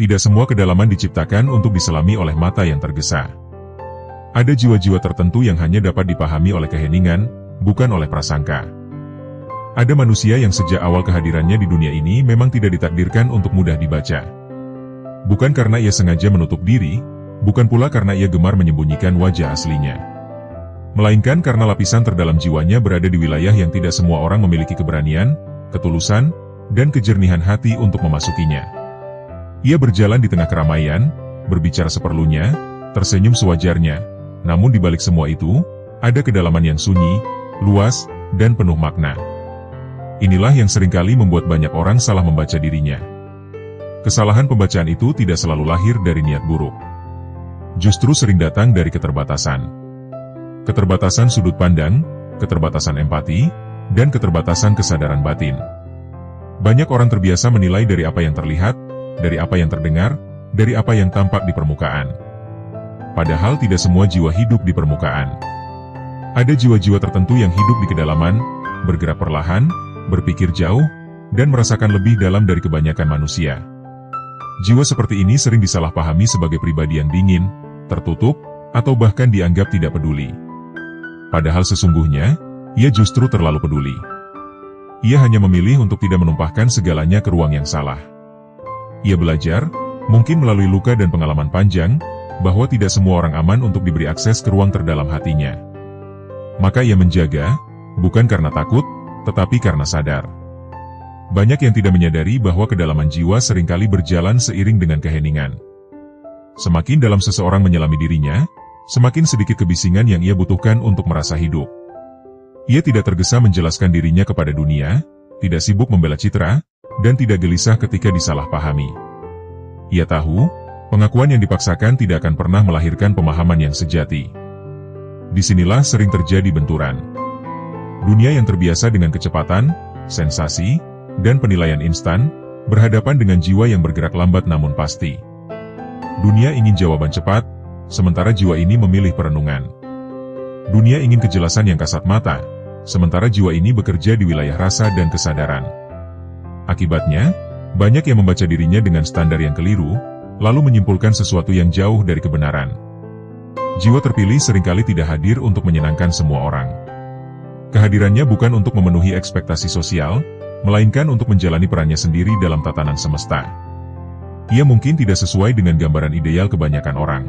Tidak semua kedalaman diciptakan untuk diselami oleh mata yang tergesa. Ada jiwa-jiwa tertentu yang hanya dapat dipahami oleh keheningan, bukan oleh prasangka. Ada manusia yang sejak awal kehadirannya di dunia ini memang tidak ditakdirkan untuk mudah dibaca. Bukan karena ia sengaja menutup diri, bukan pula karena ia gemar menyembunyikan wajah aslinya. Melainkan karena lapisan terdalam jiwanya berada di wilayah yang tidak semua orang memiliki keberanian, ketulusan, dan kejernihan hati untuk memasukinya. Ia berjalan di tengah keramaian, berbicara seperlunya, tersenyum sewajarnya, namun di balik semua itu, ada kedalaman yang sunyi, luas, dan penuh makna. Inilah yang seringkali membuat banyak orang salah membaca dirinya. Kesalahan pembacaan itu tidak selalu lahir dari niat buruk. Justru sering datang dari keterbatasan. Keterbatasan sudut pandang, keterbatasan empati, dan keterbatasan kesadaran batin. Banyak orang terbiasa menilai dari apa yang terlihat, dari apa yang terdengar, dari apa yang tampak di permukaan. Padahal tidak semua jiwa hidup di permukaan. Ada jiwa-jiwa tertentu yang hidup di kedalaman, bergerak perlahan, berpikir jauh, dan merasakan lebih dalam dari kebanyakan manusia. Jiwa seperti ini sering disalahpahami sebagai pribadi yang dingin, tertutup, atau bahkan dianggap tidak peduli. Padahal sesungguhnya, ia justru terlalu peduli. Ia hanya memilih untuk tidak menumpahkan segalanya ke ruang yang salah. Ia belajar, mungkin melalui luka dan pengalaman panjang, bahwa tidak semua orang aman untuk diberi akses ke ruang terdalam hatinya. Maka ia menjaga, bukan karena takut, tetapi karena sadar. Banyak yang tidak menyadari bahwa kedalaman jiwa seringkali berjalan seiring dengan keheningan. Semakin dalam seseorang menyelami dirinya, semakin sedikit kebisingan yang ia butuhkan untuk merasa hidup. Ia tidak tergesa menjelaskan dirinya kepada dunia, tidak sibuk membela citra, dan tidak gelisah ketika disalahpahami. Ia tahu, pengakuan yang dipaksakan tidak akan pernah melahirkan pemahaman yang sejati. Disinilah sering terjadi benturan. Dunia yang terbiasa dengan kecepatan, sensasi, dan penilaian instan, berhadapan dengan jiwa yang bergerak lambat namun pasti. Dunia ingin jawaban cepat, sementara jiwa ini memilih perenungan. Dunia ingin kejelasan yang kasat mata, sementara jiwa ini bekerja di wilayah rasa dan kesadaran. Akibatnya, banyak yang membaca dirinya dengan standar yang keliru, lalu menyimpulkan sesuatu yang jauh dari kebenaran. Jiwa terpilih seringkali tidak hadir untuk menyenangkan semua orang. Kehadirannya bukan untuk memenuhi ekspektasi sosial, melainkan untuk menjalani perannya sendiri dalam tatanan semesta. Ia mungkin tidak sesuai dengan gambaran ideal kebanyakan orang.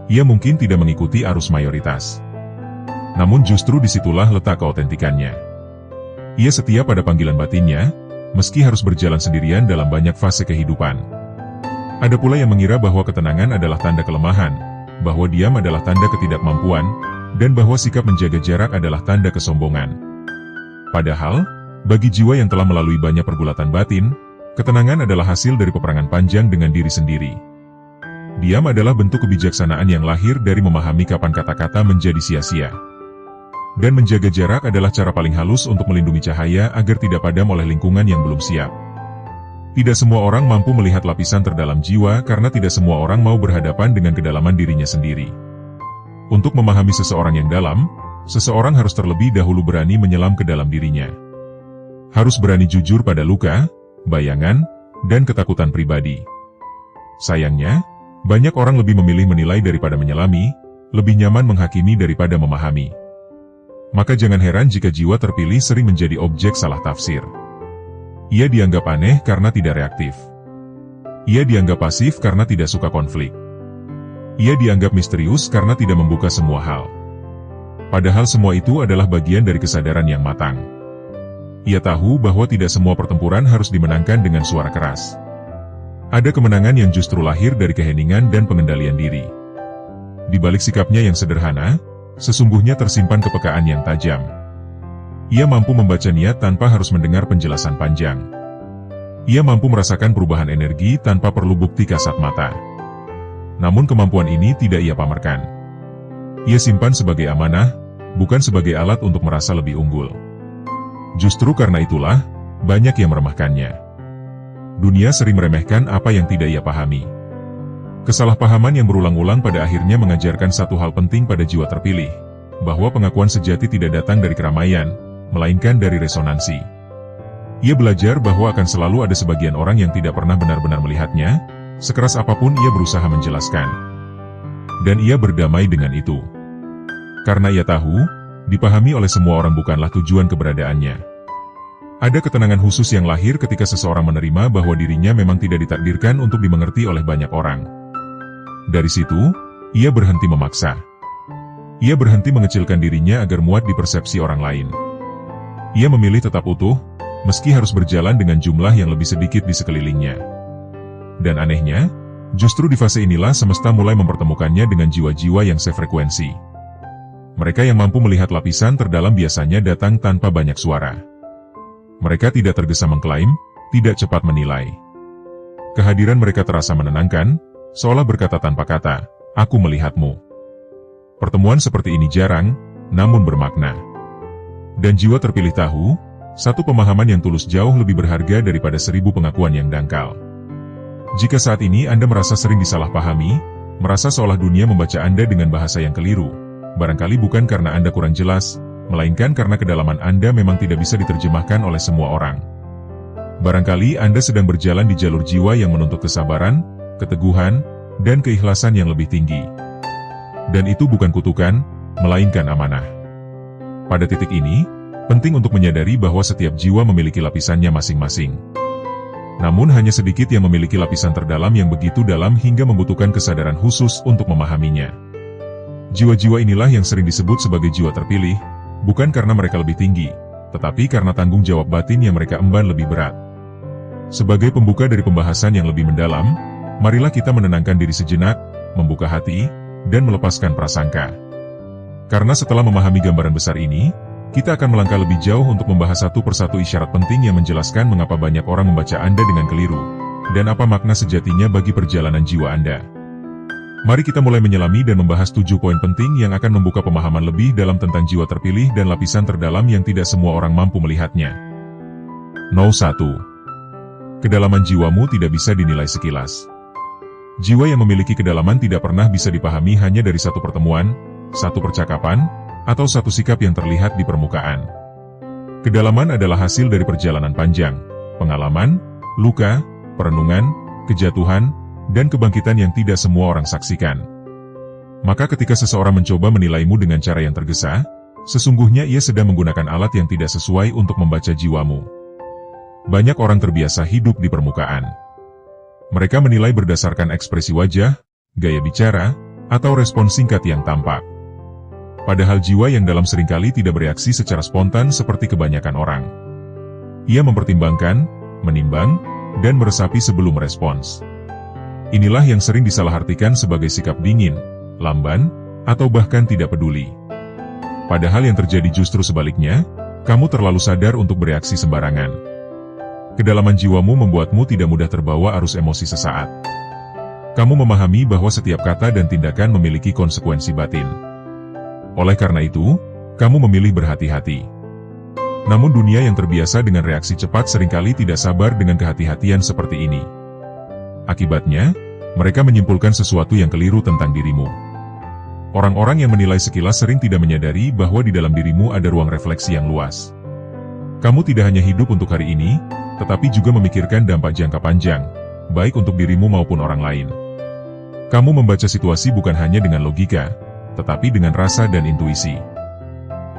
Ia mungkin tidak mengikuti arus mayoritas. Namun justru disitulah letak keautentikannya. Ia setia pada panggilan batinnya, meski harus berjalan sendirian dalam banyak fase kehidupan. Ada pula yang mengira bahwa ketenangan adalah tanda kelemahan, bahwa diam adalah tanda ketidakmampuan, dan bahwa sikap menjaga jarak adalah tanda kesombongan. Padahal, bagi jiwa yang telah melalui banyak pergulatan batin, ketenangan adalah hasil dari peperangan panjang dengan diri sendiri. Diam adalah bentuk kebijaksanaan yang lahir dari memahami kapan kata-kata menjadi sia-sia. Dan menjaga jarak adalah cara paling halus untuk melindungi cahaya agar tidak padam oleh lingkungan yang belum siap. Tidak semua orang mampu melihat lapisan terdalam jiwa karena tidak semua orang mau berhadapan dengan kedalaman dirinya sendiri. Untuk memahami seseorang yang dalam, seseorang harus terlebih dahulu berani menyelam ke dalam dirinya. Harus berani jujur pada luka, bayangan, dan ketakutan pribadi. Sayangnya, banyak orang lebih memilih menilai daripada menyelami, lebih nyaman menghakimi daripada memahami. Maka jangan heran jika jiwa terpilih sering menjadi objek salah tafsir. Ia dianggap aneh karena tidak reaktif. Ia dianggap pasif karena tidak suka konflik. Ia dianggap misterius karena tidak membuka semua hal. Padahal semua itu adalah bagian dari kesadaran yang matang. Ia tahu bahwa tidak semua pertempuran harus dimenangkan dengan suara keras. Ada kemenangan yang justru lahir dari keheningan dan pengendalian diri. Di balik sikapnya yang sederhana, sesungguhnya tersimpan kepekaan yang tajam. Ia mampu membaca niat tanpa harus mendengar penjelasan panjang. Ia mampu merasakan perubahan energi tanpa perlu bukti kasat mata. Namun kemampuan ini tidak ia pamerkan. Ia simpan sebagai amanah, bukan sebagai alat untuk merasa lebih unggul. Justru karena itulah, banyak yang meremehkannya. Dunia sering meremehkan apa yang tidak ia pahami. Kesalahpahaman yang berulang-ulang pada akhirnya mengajarkan satu hal penting pada jiwa terpilih, bahwa pengakuan sejati tidak datang dari keramaian, melainkan dari resonansi. Ia belajar bahwa akan selalu ada sebagian orang yang tidak pernah benar-benar melihatnya, Sekeras apapun ia berusaha menjelaskan. Dan ia berdamai dengan itu. Karena ia tahu, dipahami oleh semua orang bukanlah tujuan keberadaannya. Ada ketenangan khusus yang lahir ketika seseorang menerima bahwa dirinya memang tidak ditakdirkan untuk dimengerti oleh banyak orang. Dari situ, ia berhenti memaksa. Ia berhenti mengecilkan dirinya agar muat di persepsi orang lain. Ia memilih tetap utuh, meski harus berjalan dengan jumlah yang lebih sedikit di sekelilingnya. Dan anehnya, justru di fase inilah semesta mulai mempertemukannya dengan jiwa-jiwa yang sefrekuensi. Mereka yang mampu melihat lapisan terdalam biasanya datang tanpa banyak suara. Mereka tidak tergesa mengklaim, tidak cepat menilai. Kehadiran mereka terasa menenangkan, seolah berkata tanpa kata, "Aku melihatmu." Pertemuan seperti ini jarang, namun bermakna. Dan jiwa terpilih tahu, satu pemahaman yang tulus jauh lebih berharga daripada 1000 pengakuan yang dangkal. Jika saat ini Anda merasa sering disalahpahami, merasa seolah dunia membaca Anda dengan bahasa yang keliru, barangkali bukan karena Anda kurang jelas, melainkan karena kedalaman Anda memang tidak bisa diterjemahkan oleh semua orang. Barangkali Anda sedang berjalan di jalur jiwa yang menuntut kesabaran, keteguhan, dan keikhlasan yang lebih tinggi. Dan itu bukan kutukan, melainkan amanah. Pada titik ini, penting untuk menyadari bahwa setiap jiwa memiliki lapisannya masing-masing. Namun hanya sedikit yang memiliki lapisan terdalam yang begitu dalam hingga membutuhkan kesadaran khusus untuk memahaminya. Jiwa-jiwa inilah yang sering disebut sebagai jiwa terpilih, bukan karena mereka lebih tinggi, tetapi karena tanggung jawab batin yang mereka emban lebih berat. Sebagai pembuka dari pembahasan yang lebih mendalam, marilah kita menenangkan diri sejenak, membuka hati, dan melepaskan prasangka. Karena setelah memahami gambaran besar ini, kita akan melangkah lebih jauh untuk membahas satu persatu isyarat penting yang menjelaskan mengapa banyak orang membaca Anda dengan keliru, dan apa makna sejatinya bagi perjalanan jiwa Anda. Mari kita mulai menyelami dan membahas 7 poin penting yang akan membuka pemahaman lebih dalam tentang jiwa terpilih dan lapisan terdalam yang tidak semua orang mampu melihatnya. No. 1. Kedalaman jiwamu tidak bisa dinilai sekilas. Jiwa yang memiliki kedalaman tidak pernah bisa dipahami hanya dari satu pertemuan, satu percakapan, atau satu sikap yang terlihat di permukaan. Kedalaman adalah hasil dari perjalanan panjang, pengalaman, luka, perenungan, kejatuhan, dan kebangkitan yang tidak semua orang saksikan. Maka ketika seseorang mencoba menilaimu dengan cara yang tergesa, sesungguhnya ia sedang menggunakan alat yang tidak sesuai untuk membaca jiwamu. Banyak orang terbiasa hidup di permukaan. Mereka menilai berdasarkan ekspresi wajah, gaya bicara, atau respon singkat yang tampak. Padahal jiwa yang dalam seringkali tidak bereaksi secara spontan seperti kebanyakan orang. Ia mempertimbangkan, menimbang, dan meresapi sebelum merespons. Inilah yang sering disalahartikan sebagai sikap dingin, lamban, atau bahkan tidak peduli. Padahal yang terjadi justru sebaliknya, kamu terlalu sadar untuk bereaksi sembarangan. Kedalaman jiwamu membuatmu tidak mudah terbawa arus emosi sesaat. Kamu memahami bahwa setiap kata dan tindakan memiliki konsekuensi batin. Oleh karena itu, kamu memilih berhati-hati. Namun dunia yang terbiasa dengan reaksi cepat seringkali tidak sabar dengan kehati-hatian seperti ini. Akibatnya, mereka menyimpulkan sesuatu yang keliru tentang dirimu. Orang-orang yang menilai sekilas sering tidak menyadari bahwa di dalam dirimu ada ruang refleksi yang luas. Kamu tidak hanya hidup untuk hari ini, tetapi juga memikirkan dampak jangka panjang, baik untuk dirimu maupun orang lain. Kamu membaca situasi bukan hanya dengan logika, tetapi dengan rasa dan intuisi.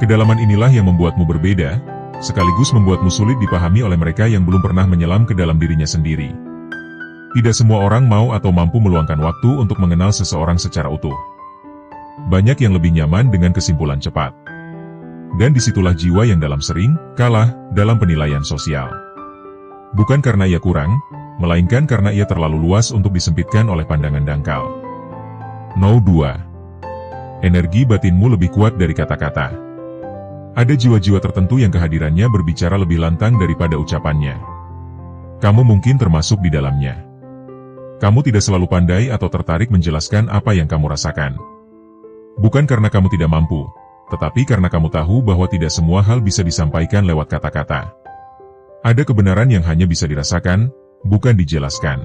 Kedalaman inilah yang membuatmu berbeda, sekaligus membuatmu sulit dipahami oleh mereka yang belum pernah menyelam ke dalam dirinya sendiri. Tidak semua orang mau atau mampu meluangkan waktu untuk mengenal seseorang secara utuh. Banyak yang lebih nyaman dengan kesimpulan cepat. Dan disitulah jiwa yang dalam sering kalah dalam penilaian sosial. Bukan karena ia kurang, melainkan karena ia terlalu luas untuk disempitkan oleh pandangan dangkal. No. 2. Energi batinmu lebih kuat dari kata-kata. Ada jiwa-jiwa tertentu yang kehadirannya berbicara lebih lantang daripada ucapannya. Kamu mungkin termasuk di dalamnya. Kamu tidak selalu pandai atau tertarik menjelaskan apa yang kamu rasakan. Bukan karena kamu tidak mampu, tetapi karena kamu tahu bahwa tidak semua hal bisa disampaikan lewat kata-kata. Ada kebenaran yang hanya bisa dirasakan, bukan dijelaskan.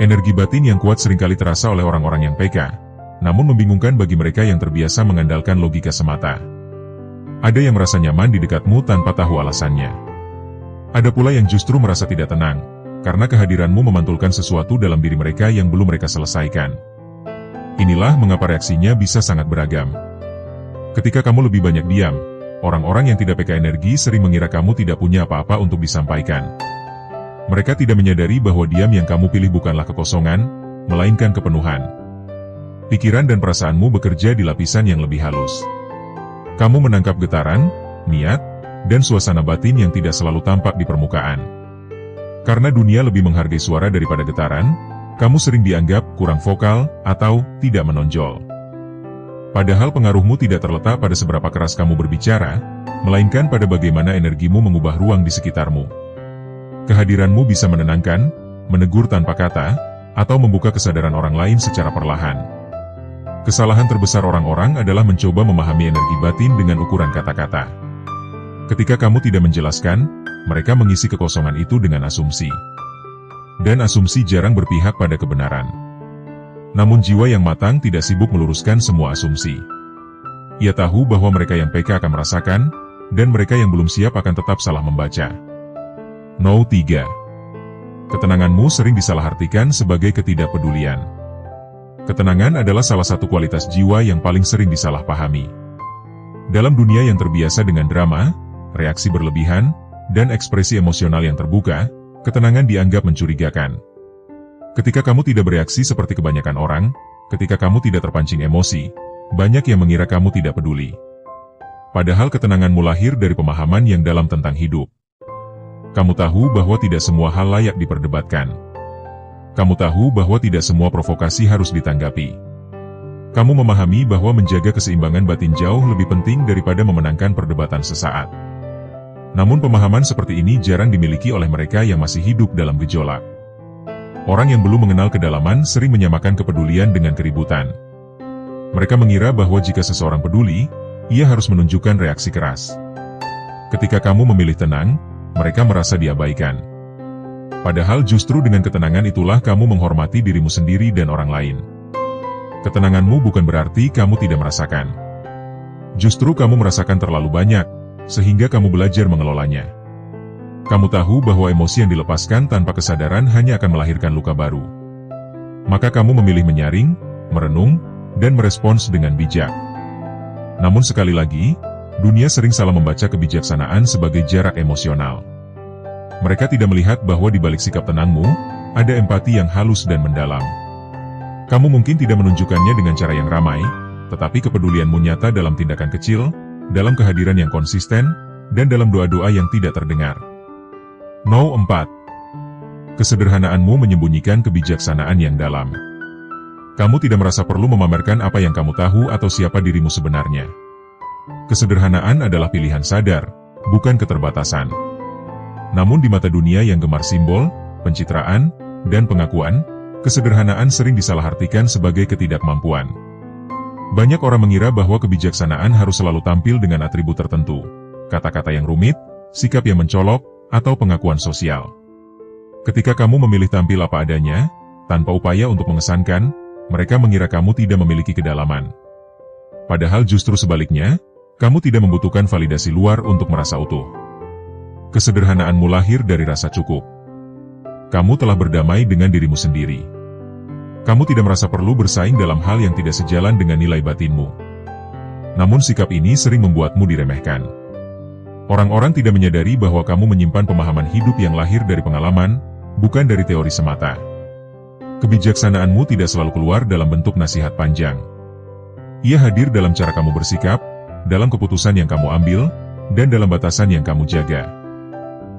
Energi batin yang kuat seringkali terasa oleh orang-orang yang peka, namun membingungkan bagi mereka yang terbiasa mengandalkan logika semata. Ada yang merasa nyaman di dekatmu tanpa tahu alasannya. Ada pula yang justru merasa tidak tenang, karena kehadiranmu memantulkan sesuatu dalam diri mereka yang belum mereka selesaikan. Inilah mengapa reaksinya bisa sangat beragam. Ketika kamu lebih banyak diam, orang-orang yang tidak peka energi sering mengira kamu tidak punya apa-apa untuk disampaikan. Mereka tidak menyadari bahwa diam yang kamu pilih bukanlah kekosongan, melainkan kepenuhan. Pikiran dan perasaanmu bekerja di lapisan yang lebih halus. Kamu menangkap getaran, niat, dan suasana batin yang tidak selalu tampak di permukaan. Karena dunia lebih menghargai suara daripada getaran, kamu sering dianggap kurang vokal atau tidak menonjol. Padahal pengaruhmu tidak terletak pada seberapa keras kamu berbicara, melainkan pada bagaimana energimu mengubah ruang di sekitarmu. Kehadiranmu bisa menenangkan, menegur tanpa kata, atau membuka kesadaran orang lain secara perlahan. Kesalahan terbesar orang-orang adalah mencoba memahami energi batin dengan ukuran kata-kata. Ketika kamu tidak menjelaskan, mereka mengisi kekosongan itu dengan asumsi. Dan asumsi jarang berpihak pada kebenaran. Namun jiwa yang matang tidak sibuk meluruskan semua asumsi. Ia tahu bahwa mereka yang peka akan merasakan, dan mereka yang belum siap akan tetap salah membaca. No. 3. Ketenanganmu sering disalahartikan sebagai ketidakpedulian. Ketenangan adalah salah satu kualitas jiwa yang paling sering disalahpahami. Dalam dunia yang terbiasa dengan drama, reaksi berlebihan, dan ekspresi emosional yang terbuka, ketenangan dianggap mencurigakan. Ketika kamu tidak bereaksi seperti kebanyakan orang, ketika kamu tidak terpancing emosi, banyak yang mengira kamu tidak peduli. Padahal ketenanganmu lahir dari pemahaman yang dalam tentang hidup. Kamu tahu bahwa tidak semua hal layak diperdebatkan. Kamu tahu bahwa tidak semua provokasi harus ditanggapi. Kamu memahami bahwa menjaga keseimbangan batin jauh lebih penting daripada memenangkan perdebatan sesaat. Namun pemahaman seperti ini jarang dimiliki oleh mereka yang masih hidup dalam gejolak. Orang yang belum mengenal kedalaman sering menyamakan kepedulian dengan keributan. Mereka mengira bahwa jika seseorang peduli, ia harus menunjukkan reaksi keras. Ketika kamu memilih tenang, mereka merasa diabaikan. Padahal justru dengan ketenangan itulah kamu menghormati dirimu sendiri dan orang lain. Ketenanganmu bukan berarti kamu tidak merasakan. Justru kamu merasakan terlalu banyak, sehingga kamu belajar mengelolanya. Kamu tahu bahwa emosi yang dilepaskan tanpa kesadaran hanya akan melahirkan luka baru. Maka kamu memilih menyaring, merenung, dan merespons dengan bijak. Namun sekali lagi, dunia sering salah membaca kebijaksanaan sebagai jarak emosional. Mereka tidak melihat bahwa di balik sikap tenangmu, ada empati yang halus dan mendalam. Kamu mungkin tidak menunjukkannya dengan cara yang ramai, tetapi kepedulianmu nyata dalam tindakan kecil, dalam kehadiran yang konsisten, dan dalam doa-doa yang tidak terdengar. No. 4. Kesederhanaanmu menyembunyikan kebijaksanaan yang dalam. Kamu tidak merasa perlu memamerkan apa yang kamu tahu atau siapa dirimu sebenarnya. Kesederhanaan adalah pilihan sadar, bukan keterbatasan. Namun di mata dunia yang gemar simbol, pencitraan, dan pengakuan, kesederhanaan sering disalahartikan sebagai ketidakmampuan. Banyak orang mengira bahwa kebijaksanaan harus selalu tampil dengan atribut tertentu, kata-kata yang rumit, sikap yang mencolok, atau pengakuan sosial. Ketika kamu memilih tampil apa adanya, tanpa upaya untuk mengesankan, mereka mengira kamu tidak memiliki kedalaman. Padahal justru sebaliknya, kamu tidak membutuhkan validasi luar untuk merasa utuh. Kesederhanaanmu lahir dari rasa cukup. Kamu telah berdamai dengan dirimu sendiri. Kamu tidak merasa perlu bersaing dalam hal yang tidak sejalan dengan nilai batinmu. Namun sikap ini sering membuatmu diremehkan. Orang-orang tidak menyadari bahwa kamu menyimpan pemahaman hidup yang lahir dari pengalaman, bukan dari teori semata. Kebijaksanaanmu tidak selalu keluar dalam bentuk nasihat panjang. Ia hadir dalam cara kamu bersikap, dalam keputusan yang kamu ambil, dan dalam batasan yang kamu jaga.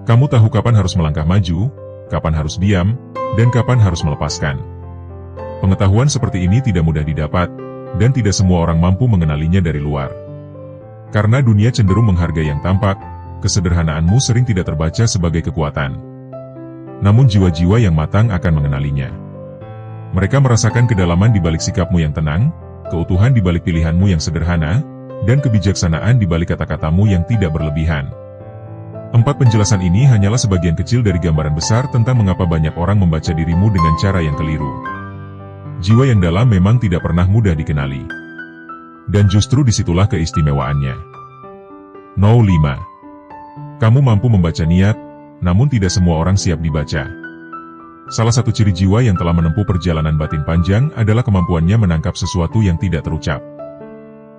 Kamu tahu kapan harus melangkah maju, kapan harus diam, dan kapan harus melepaskan. Pengetahuan seperti ini tidak mudah didapat, dan tidak semua orang mampu mengenalinya dari luar. Karena dunia cenderung menghargai yang tampak, kesederhanaanmu sering tidak terbaca sebagai kekuatan. Namun jiwa-jiwa yang matang akan mengenalinya. Mereka merasakan kedalaman di balik sikapmu yang tenang, keutuhan di balik pilihanmu yang sederhana, dan kebijaksanaan di balik kata-katamu yang tidak berlebihan. 4 penjelasan ini hanyalah sebagian kecil dari gambaran besar tentang mengapa banyak orang membaca dirimu dengan cara yang keliru. Jiwa yang dalam memang tidak pernah mudah dikenali. Dan justru disitulah keistimewaannya. No. 5. Kamu mampu membaca niat, namun tidak semua orang siap dibaca. salah satu ciri jiwa yang telah menempuh perjalanan batin panjang adalah kemampuannya menangkap sesuatu yang tidak terucap.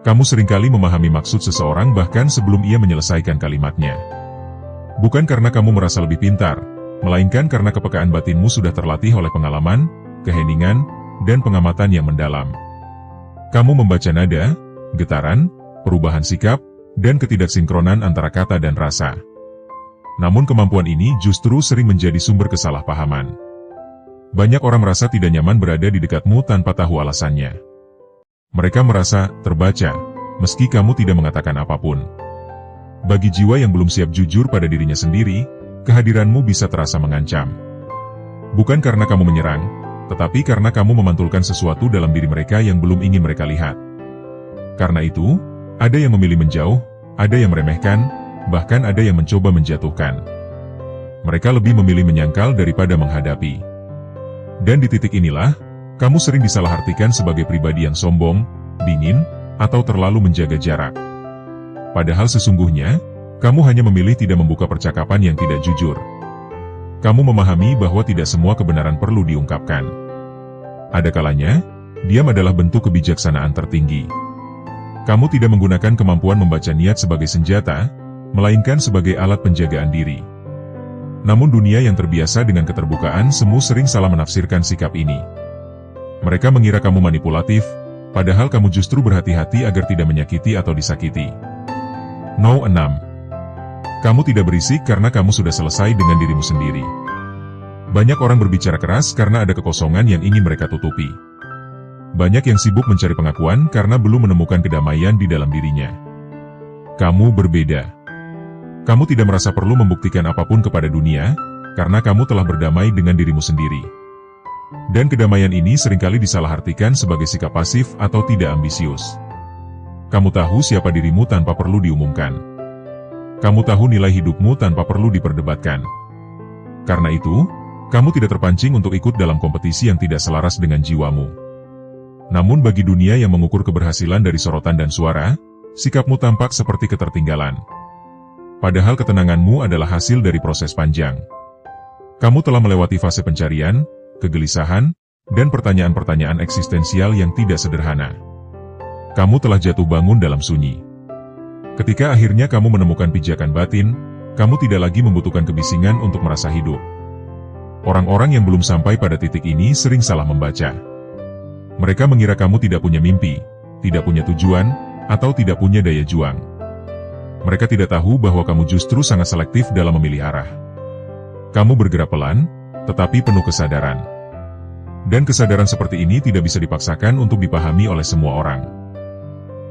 Kamu seringkali memahami maksud seseorang bahkan sebelum ia menyelesaikan kalimatnya. Bukan karena kamu merasa lebih pintar, melainkan karena kepekaan batinmu sudah terlatih oleh pengalaman, keheningan, dan pengamatan yang mendalam. Kamu membaca nada, getaran, perubahan sikap, dan ketidaksinkronan antara kata dan rasa. Namun kemampuan ini justru sering menjadi sumber kesalahpahaman. Banyak orang merasa tidak nyaman berada di dekatmu tanpa tahu alasannya. Mereka merasa terbaca, meski kamu tidak mengatakan apapun. Bagi jiwa yang belum siap jujur pada dirinya sendiri, kehadiranmu bisa terasa mengancam. Bukan karena kamu menyerang, tetapi karena kamu memantulkan sesuatu dalam diri mereka yang belum ingin mereka lihat. Karena itu, ada yang memilih menjauh, ada yang meremehkan, bahkan ada yang mencoba menjatuhkan. Mereka lebih memilih menyangkal daripada menghadapi. Dan di titik inilah, kamu sering disalahartikan sebagai pribadi yang sombong, dingin, atau terlalu menjaga jarak. Padahal sesungguhnya, kamu hanya memilih tidak membuka percakapan yang tidak jujur. Kamu memahami bahwa tidak semua kebenaran perlu diungkapkan. Ada kalanya, diam adalah bentuk kebijaksanaan tertinggi. Kamu tidak menggunakan kemampuan membaca niat sebagai senjata, melainkan sebagai alat penjagaan diri. Namun dunia yang terbiasa dengan keterbukaan semu sering salah menafsirkan sikap ini. Mereka mengira kamu manipulatif, padahal kamu justru berhati-hati agar tidak menyakiti atau disakiti. No. 6. Kamu tidak berisik karena kamu sudah selesai dengan dirimu sendiri. Banyak orang berbicara keras karena ada kekosongan yang ingin mereka tutupi. Banyak yang sibuk mencari pengakuan karena belum menemukan kedamaian di dalam dirinya. Kamu berbeda. Kamu tidak merasa perlu membuktikan apapun kepada dunia, karena kamu telah berdamai dengan dirimu sendiri. Dan kedamaian ini seringkali disalahartikan sebagai sikap pasif atau tidak ambisius. Kamu tahu siapa dirimu tanpa perlu diumumkan. Kamu tahu nilai hidupmu tanpa perlu diperdebatkan. Karena itu, kamu tidak terpancing untuk ikut dalam kompetisi yang tidak selaras dengan jiwamu. Namun bagi dunia yang mengukur keberhasilan dari sorotan dan suara, sikapmu tampak seperti ketertinggalan. Padahal ketenanganmu adalah hasil dari proses panjang. Kamu telah melewati fase pencarian, kegelisahan, dan pertanyaan-pertanyaan eksistensial yang tidak sederhana. Kamu telah jatuh bangun dalam sunyi. Ketika akhirnya kamu menemukan pijakan batin, kamu tidak lagi membutuhkan kebisingan untuk merasa hidup. Orang-orang yang belum sampai pada titik ini sering salah membaca. Mereka mengira kamu tidak punya mimpi, tidak punya tujuan, atau tidak punya daya juang. Mereka tidak tahu bahwa kamu justru sangat selektif dalam memilih arah. Kamu bergerak pelan, tetapi penuh kesadaran. Dan kesadaran seperti ini tidak bisa dipaksakan untuk dipahami oleh semua orang.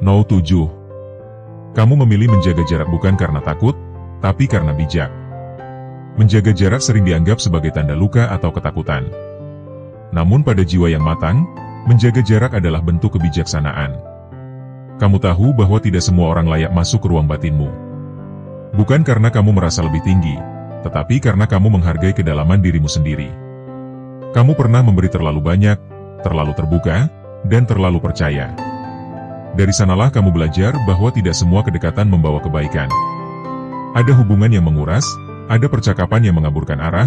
No. 7. Kamu memilih menjaga jarak bukan karena takut, tapi karena bijak. Menjaga jarak sering dianggap sebagai tanda luka atau ketakutan. Namun pada jiwa yang matang, menjaga jarak adalah bentuk kebijaksanaan. Kamu tahu bahwa tidak semua orang layak masuk ke ruang batinmu. Bukan karena kamu merasa lebih tinggi, tetapi karena kamu menghargai kedalaman dirimu sendiri. Kamu pernah memberi terlalu banyak, terlalu terbuka, dan terlalu percaya. Dari sanalah kamu belajar bahwa tidak semua kedekatan membawa kebaikan. Ada hubungan yang menguras, ada percakapan yang mengaburkan arah,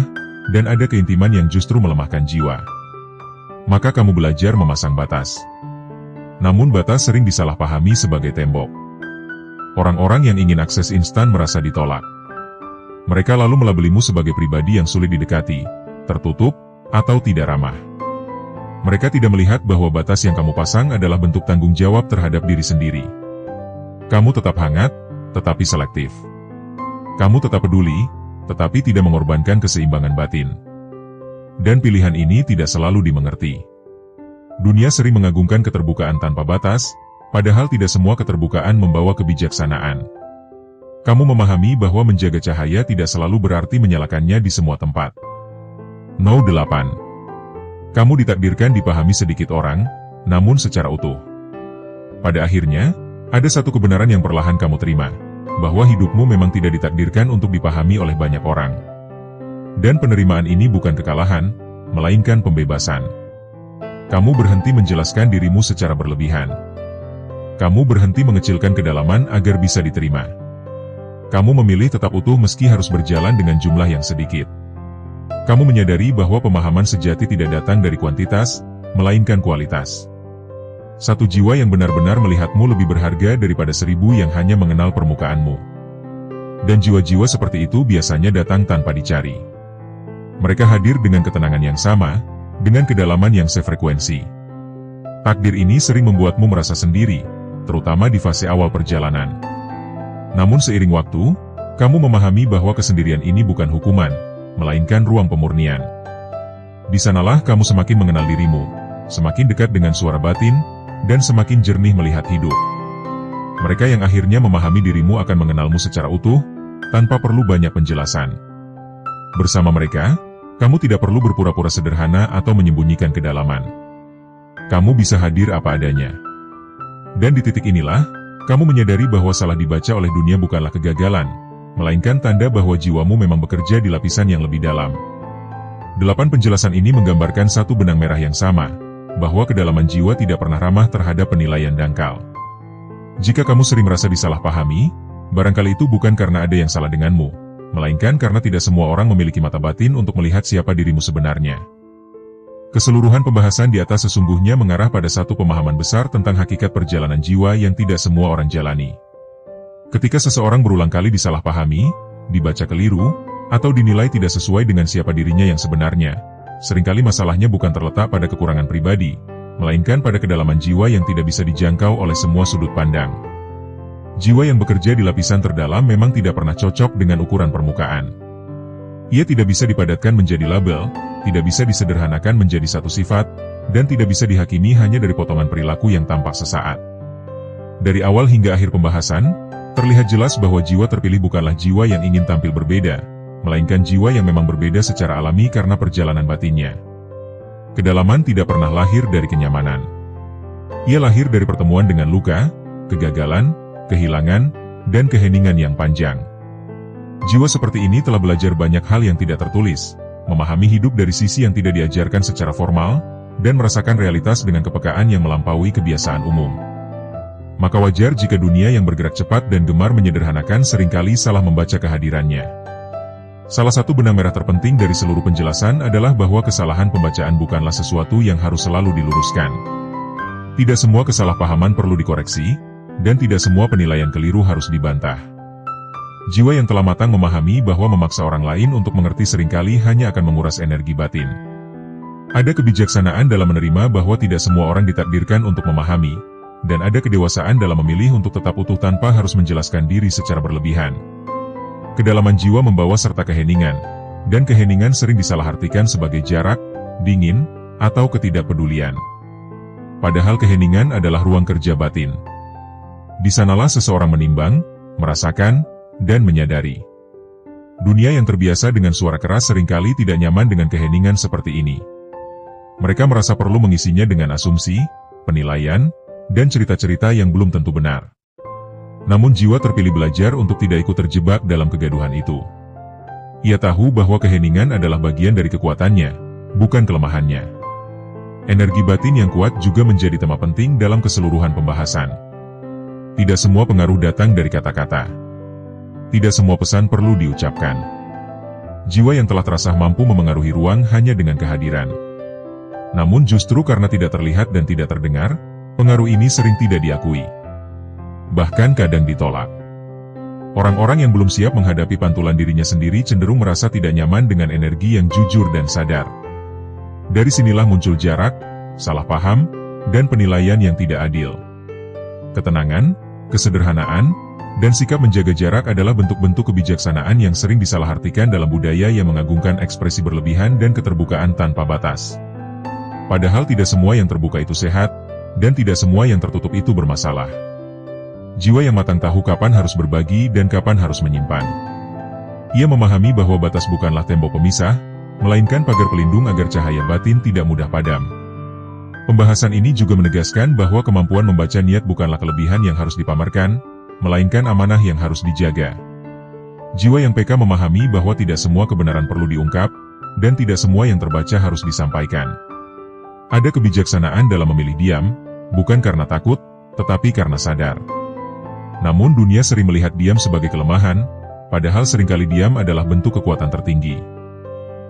dan ada keintiman yang justru melemahkan jiwa. Maka kamu belajar memasang batas. Namun batas sering disalahpahami sebagai tembok. Orang-orang yang ingin akses instan merasa ditolak. Mereka lalu melabelimu sebagai pribadi yang sulit didekati, tertutup, atau tidak ramah. Mereka tidak melihat bahwa batas yang kamu pasang adalah bentuk tanggung jawab terhadap diri sendiri. Kamu tetap hangat, tetapi selektif. Kamu tetap peduli, tetapi tidak mengorbankan keseimbangan batin. Dan pilihan ini tidak selalu dimengerti. Dunia sering mengagungkan keterbukaan tanpa batas, padahal tidak semua keterbukaan membawa kebijaksanaan. Kamu memahami bahwa menjaga cahaya tidak selalu berarti menyalakannya di semua tempat. No. 8. Kamu ditakdirkan dipahami sedikit orang, namun secara utuh. Pada akhirnya, ada satu kebenaran yang perlahan kamu terima, bahwa hidupmu memang tidak ditakdirkan untuk dipahami oleh banyak orang. Dan penerimaan ini bukan kekalahan, melainkan pembebasan. Kamu berhenti menjelaskan dirimu secara berlebihan. Kamu berhenti mengecilkan kedalaman agar bisa diterima. Kamu memilih tetap utuh meski harus berjalan dengan jumlah yang sedikit. Kamu menyadari bahwa pemahaman sejati tidak datang dari kuantitas, melainkan kualitas. Satu jiwa yang benar-benar melihatmu lebih berharga daripada 1000 yang hanya mengenal permukaanmu. Dan jiwa-jiwa seperti itu biasanya datang tanpa dicari. Mereka hadir dengan ketenangan yang sama, dengan kedalaman yang sefrekuensi. Takdir ini sering membuatmu merasa sendiri, terutama di fase awal perjalanan. Namun seiring waktu, kamu memahami bahwa kesendirian ini bukan hukuman, melainkan ruang pemurnian. Di sanalah kamu semakin mengenal dirimu, semakin dekat dengan suara batin, dan semakin jernih melihat hidup. Mereka yang akhirnya memahami dirimu akan mengenalmu secara utuh, tanpa perlu banyak penjelasan. Bersama mereka, kamu tidak perlu berpura-pura sederhana atau menyembunyikan kedalaman. Kamu bisa hadir apa adanya. Dan di titik inilah, kamu menyadari bahwa salah dibaca oleh dunia bukanlah kegagalan, melainkan tanda bahwa jiwamu memang bekerja di lapisan yang lebih dalam. 8 penjelasan ini menggambarkan satu benang merah yang sama, bahwa kedalaman jiwa tidak pernah ramah terhadap penilaian dangkal. Jika kamu sering merasa disalahpahami, barangkali itu bukan karena ada yang salah denganmu, melainkan karena tidak semua orang memiliki mata batin untuk melihat siapa dirimu sebenarnya. Keseluruhan pembahasan di atas sesungguhnya mengarah pada satu pemahaman besar tentang hakikat perjalanan jiwa yang tidak semua orang jalani. Ketika seseorang berulang kali disalahpahami, dibaca keliru, atau dinilai tidak sesuai dengan siapa dirinya yang sebenarnya, seringkali masalahnya bukan terletak pada kekurangan pribadi, melainkan pada kedalaman jiwa yang tidak bisa dijangkau oleh semua sudut pandang. Jiwa yang bekerja di lapisan terdalam memang tidak pernah cocok dengan ukuran permukaan. Ia tidak bisa dipadatkan menjadi label, tidak bisa disederhanakan menjadi satu sifat, dan tidak bisa dihakimi hanya dari potongan perilaku yang tampak sesaat. Dari awal hingga akhir pembahasan, terlihat jelas bahwa jiwa terpilih bukanlah jiwa yang ingin tampil berbeda, melainkan jiwa yang memang berbeda secara alami karena perjalanan batinnya. Kedalaman tidak pernah lahir dari kenyamanan. Ia lahir dari pertemuan dengan luka, kegagalan, kehilangan, dan keheningan yang panjang. Jiwa seperti ini telah belajar banyak hal yang tidak tertulis, memahami hidup dari sisi yang tidak diajarkan secara formal, dan merasakan realitas dengan kepekaan yang melampaui kebiasaan umum. Maka wajar jika dunia yang bergerak cepat dan gemar menyederhanakan seringkali salah membaca kehadirannya. Salah satu benang merah terpenting dari seluruh penjelasan adalah bahwa kesalahan pembacaan bukanlah sesuatu yang harus selalu diluruskan. Tidak semua kesalahpahaman perlu dikoreksi, dan tidak semua penilaian keliru harus dibantah. Jiwa yang telah matang memahami bahwa memaksa orang lain untuk mengerti seringkali hanya akan menguras energi batin. Ada kebijaksanaan dalam menerima bahwa tidak semua orang ditakdirkan untuk memahami, dan ada kedewasaan dalam memilih untuk tetap utuh tanpa harus menjelaskan diri secara berlebihan. Kedalaman jiwa membawa serta keheningan, dan keheningan sering disalahartikan sebagai jarak, dingin, atau ketidakpedulian. Padahal keheningan adalah ruang kerja batin. Di sanalah seseorang menimbang, merasakan, dan menyadari. Dunia yang terbiasa dengan suara keras seringkali tidak nyaman dengan keheningan seperti ini. Mereka merasa perlu mengisinya dengan asumsi, penilaian, dan cerita-cerita yang belum tentu benar. Namun jiwa terpilih belajar untuk tidak ikut terjebak dalam kegaduhan itu. Ia tahu bahwa keheningan adalah bagian dari kekuatannya, bukan kelemahannya. Energi batin yang kuat juga menjadi tema penting dalam keseluruhan pembahasan. Tidak semua pengaruh datang dari kata-kata. Tidak semua pesan perlu diucapkan. Jiwa yang telah terasah mampu memengaruhi ruang hanya dengan kehadiran. Namun justru karena tidak terlihat dan tidak terdengar, pengaruh ini sering tidak diakui. Bahkan kadang ditolak. Orang-orang yang belum siap menghadapi pantulan dirinya sendiri cenderung merasa tidak nyaman dengan energi yang jujur dan sadar. Dari sinilah muncul jarak, salah paham, dan penilaian yang tidak adil. Ketenangan, kesederhanaan, dan sikap menjaga jarak adalah bentuk-bentuk kebijaksanaan yang sering disalahartikan dalam budaya yang mengagungkan ekspresi berlebihan dan keterbukaan tanpa batas. Padahal tidak semua yang terbuka itu sehat, dan tidak semua yang tertutup itu bermasalah. Jiwa yang matang tahu kapan harus berbagi dan kapan harus menyimpan. Ia memahami bahwa batas bukanlah tembok pemisah, melainkan pagar pelindung agar cahaya batin tidak mudah padam. Pembahasan ini juga menegaskan bahwa kemampuan membaca niat bukanlah kelebihan yang harus dipamerkan, melainkan amanah yang harus dijaga. Jiwa yang peka memahami bahwa tidak semua kebenaran perlu diungkap, dan tidak semua yang terbaca harus disampaikan. Ada kebijaksanaan dalam memilih diam, bukan karena takut, tetapi karena sadar. Namun dunia sering melihat diam sebagai kelemahan, padahal seringkali diam adalah bentuk kekuatan tertinggi.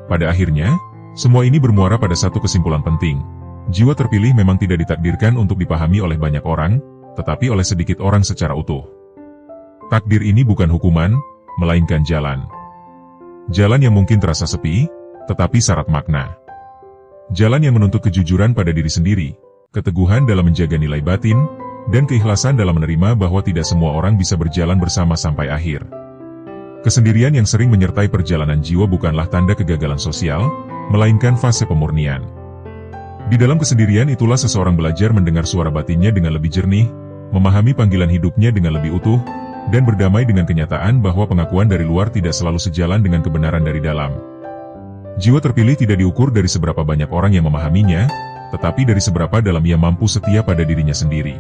Pada akhirnya, semua ini bermuara pada satu kesimpulan penting. Jiwa terpilih memang tidak ditakdirkan untuk dipahami oleh banyak orang, tetapi oleh sedikit orang secara utuh. Takdir ini bukan hukuman, melainkan jalan. Jalan yang mungkin terasa sepi, tetapi syarat makna. Jalan yang menuntut kejujuran pada diri sendiri, keteguhan dalam menjaga nilai batin, dan keikhlasan dalam menerima bahwa tidak semua orang bisa berjalan bersama sampai akhir. Kesendirian yang sering menyertai perjalanan jiwa bukanlah tanda kegagalan sosial, melainkan fase pemurnian. Di dalam kesendirian itulah seseorang belajar mendengar suara batinnya dengan lebih jernih, memahami panggilan hidupnya dengan lebih utuh, dan berdamai dengan kenyataan bahwa pengakuan dari luar tidak selalu sejalan dengan kebenaran dari dalam. Jiwa terpilih tidak diukur dari seberapa banyak orang yang memahaminya, tetapi dari seberapa dalam ia mampu setia pada dirinya sendiri.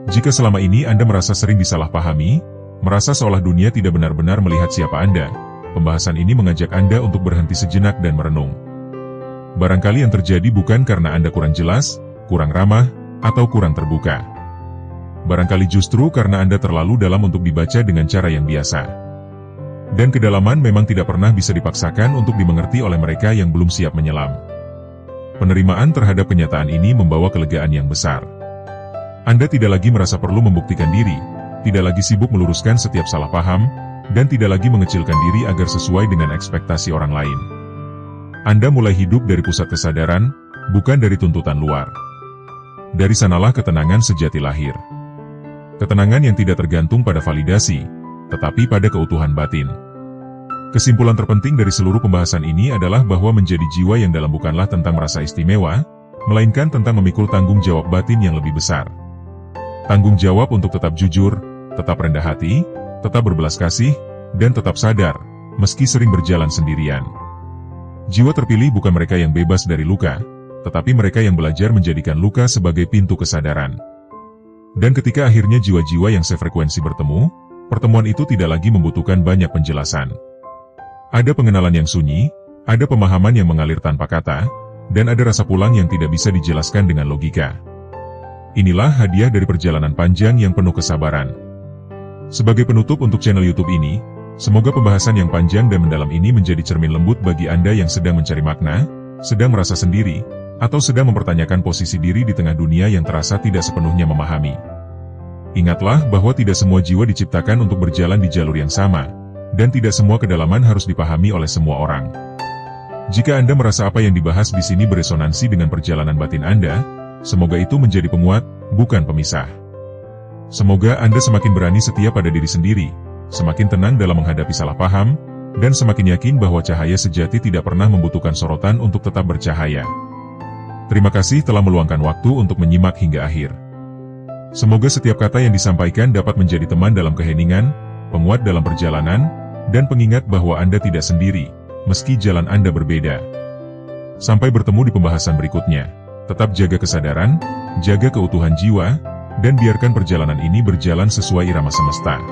Jika selama ini Anda merasa sering disalahpahami, merasa seolah dunia tidak benar-benar melihat siapa Anda, pembahasan ini mengajak Anda untuk berhenti sejenak dan merenung. Barangkali yang terjadi bukan karena Anda kurang jelas, kurang ramah, atau kurang terbuka. Barangkali justru karena Anda terlalu dalam untuk dibaca dengan cara yang biasa. Dan kedalaman memang tidak pernah bisa dipaksakan untuk dimengerti oleh mereka yang belum siap menyelam. Penerimaan terhadap kenyataan ini membawa kelegaan yang besar. Anda tidak lagi merasa perlu membuktikan diri, tidak lagi sibuk meluruskan setiap salah paham, dan tidak lagi mengecilkan diri agar sesuai dengan ekspektasi orang lain. Anda mulai hidup dari pusat kesadaran, bukan dari tuntutan luar. Dari sanalah ketenangan sejati lahir. Ketenangan yang tidak tergantung pada validasi, tetapi pada keutuhan batin. Kesimpulan terpenting dari seluruh pembahasan ini adalah bahwa menjadi jiwa yang dalam bukanlah tentang merasa istimewa, melainkan tentang memikul tanggung jawab batin yang lebih besar. Tanggung jawab untuk tetap jujur, tetap rendah hati, tetap berbelas kasih, dan tetap sadar, meski sering berjalan sendirian. Jiwa terpilih bukan mereka yang bebas dari luka, tetapi mereka yang belajar menjadikan luka sebagai pintu kesadaran. Dan ketika akhirnya jiwa-jiwa yang sefrekuensi bertemu, pertemuan itu tidak lagi membutuhkan banyak penjelasan. Ada pengenalan yang sunyi, ada pemahaman yang mengalir tanpa kata, dan ada rasa pulang yang tidak bisa dijelaskan dengan logika. Inilah hadiah dari perjalanan panjang yang penuh kesabaran. Sebagai penutup untuk channel YouTube ini, semoga pembahasan yang panjang dan mendalam ini menjadi cermin lembut bagi Anda yang sedang mencari makna, sedang merasa sendiri, atau sedang mempertanyakan posisi diri di tengah dunia yang terasa tidak sepenuhnya memahami. Ingatlah bahwa tidak semua jiwa diciptakan untuk berjalan di jalur yang sama, dan tidak semua kedalaman harus dipahami oleh semua orang. Jika Anda merasa apa yang dibahas di sini beresonansi dengan perjalanan batin Anda, semoga itu menjadi penguat, bukan pemisah. Semoga Anda semakin berani setia pada diri sendiri, semakin tenang dalam menghadapi salah paham, dan semakin yakin bahwa cahaya sejati tidak pernah membutuhkan sorotan untuk tetap bercahaya. Terima kasih telah meluangkan waktu untuk menyimak hingga akhir. Semoga setiap kata yang disampaikan dapat menjadi teman dalam keheningan, penguat dalam perjalanan, dan pengingat bahwa Anda tidak sendiri, meski jalan Anda berbeda. Sampai bertemu di pembahasan berikutnya. Tetap jaga kesadaran, jaga keutuhan jiwa, dan biarkan perjalanan ini berjalan sesuai irama semesta.